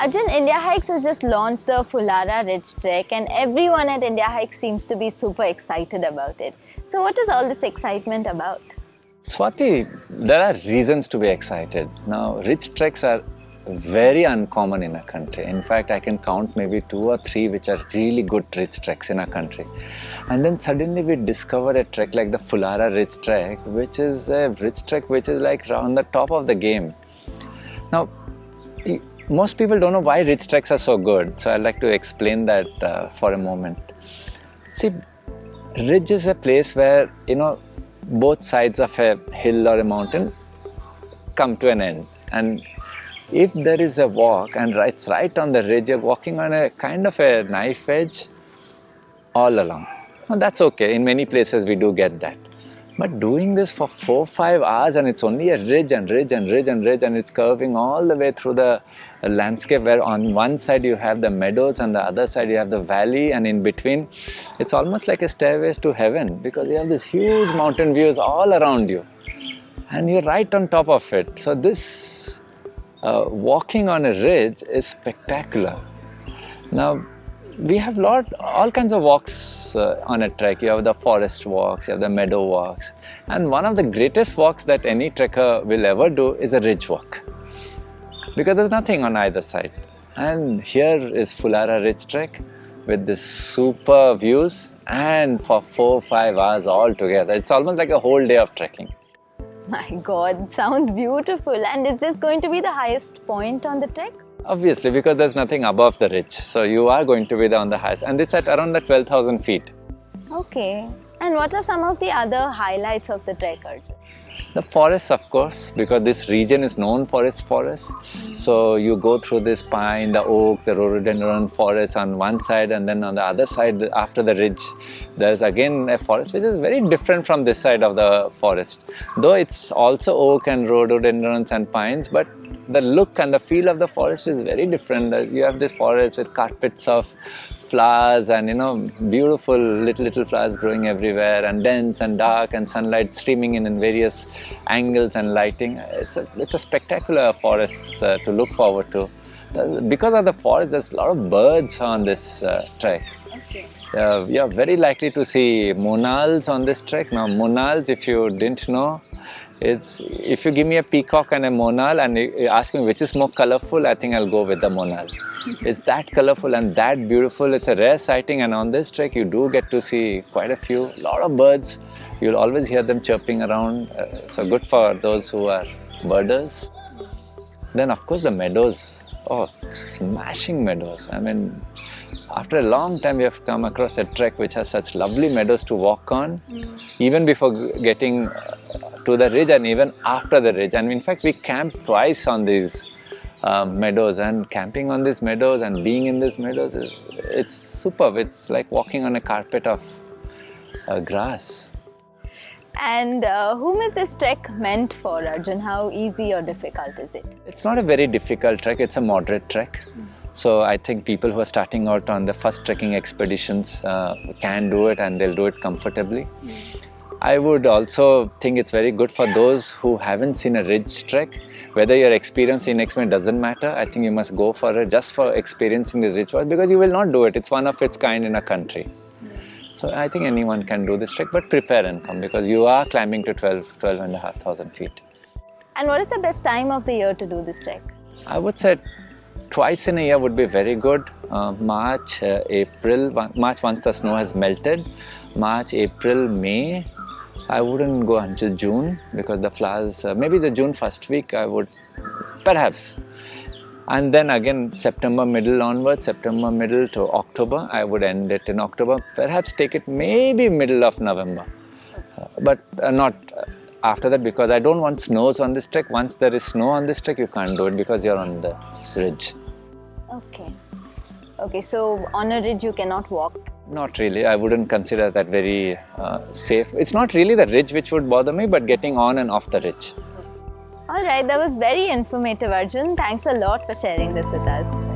Arjun, India Hikes has just launched the Fulara Ridge Trek, and everyone at India Hikes seems to be super excited about it. So what is all this excitement about? Swati, there are reasons to be excited. Now, ridge treks are very uncommon in our country. In fact, I can count maybe 2 or 3 which are really good ridge treks in our country. And then suddenly we discovered a trek like the Fulara Ridge Trek, which is a ridge trek which is like on the top of the game. Now, most people don't know why ridge treks are so good. So I'd like to explain that for a moment. See, ridge is a place where, both sides of a hill or a mountain come to an end. And if there is a walk and it's right on the ridge, you're walking on a kind of a knife edge all along. Now that's okay. In many places we do get that. But doing this for 4-5 hours and it's only a ridge and ridge and ridge and ridge and it's curving all the way through the landscape where on one side you have the meadows and the other side you have the valley, and in between it's almost like a stairways to heaven because you have these huge mountain views all around you and you're right on top of it. So this walking on a ridge is spectacular. Now we have all kinds of walks on a trek. You have the forest walks, you have the meadow walks, and one of the greatest walks that any trekker will ever do is a ridge walk because there's nothing on either side. And here is Fulara Ridge Trek with this super views, and for 4-5 hours all together. It's almost like a whole day of trekking. My God, sounds beautiful. And is this going to be the highest point on the trek? Obviously, because there's nothing above the ridge. So you are going to be there on the highest, and it's at around the 12,000 feet. Okay. And what are some of the other highlights of the trek, Arjun? The forests, of course, because this region is known for its forests. So you go through this pine, the oak, the rhododendron forest on one side, and then on the other side, after the ridge, there's again a forest which is very different from this side of the forest. Though it's also oak and rhododendrons and pines, but the look and the feel of the forest is very different. You have this forest with carpets of flowers and beautiful little flowers growing everywhere, and dense and dark, and sunlight streaming in various angles and lighting. It's a spectacular forest to look forward to. Because of the forest, there's a lot of birds on this trek. Okay. You're very likely to see monals on this trek. Now monals, if you didn't know, if you give me a peacock and a monal and you ask me which is more colorful, I think I'll go with the monal. It's that colorful and that beautiful. It's a rare sighting, and on this trek you do get to see quite a lot of birds. You'll always hear them chirping around, so good for those who are birders. Then of course the meadows. Oh, smashing meadows. I mean, after a long time we have come across a trek which has such lovely meadows to walk on, even before getting to the ridge and even after the ridge. And in fact we camped twice on these meadows, and camping on these meadows and being in these meadows it's superb. It's like walking on a carpet of grass. And whom is this trek meant for, Arjun? How easy or difficult is it? It's not a very difficult trek, it's a moderate trek. So I think people who are starting out on the first trekking expeditions can do it, and they'll do it comfortably. I would also think it's very good for those who haven't seen a ridge trek. Whether you're experienced in it doesn't matter. I think you must go for it just for experiencing the ridge walk, because you will not do it. It's one of its kind in a country. So I think anyone can do this trek, but prepare and come, because you are climbing to 12,500 feet. And what is the best time of the year to do this trek? I would say twice in a year would be very good. March, April, March once the snow has melted. March, April, May. I wouldn't go until June because the flowers, maybe the June first week I would, perhaps. And then again September middle onwards, September middle to October, I would end it in October. Perhaps take it maybe middle of November, but not after that, because I don't want snows on this trek. Once there is snow on this trek, you can't do it because you're on the ridge. Okay, so on a ridge you cannot walk? Not really. I wouldn't consider that very safe. It's not really the ridge which would bother me, but getting on and off the ridge. Alright, that was very informative, Arjun. Thanks a lot for sharing this with us.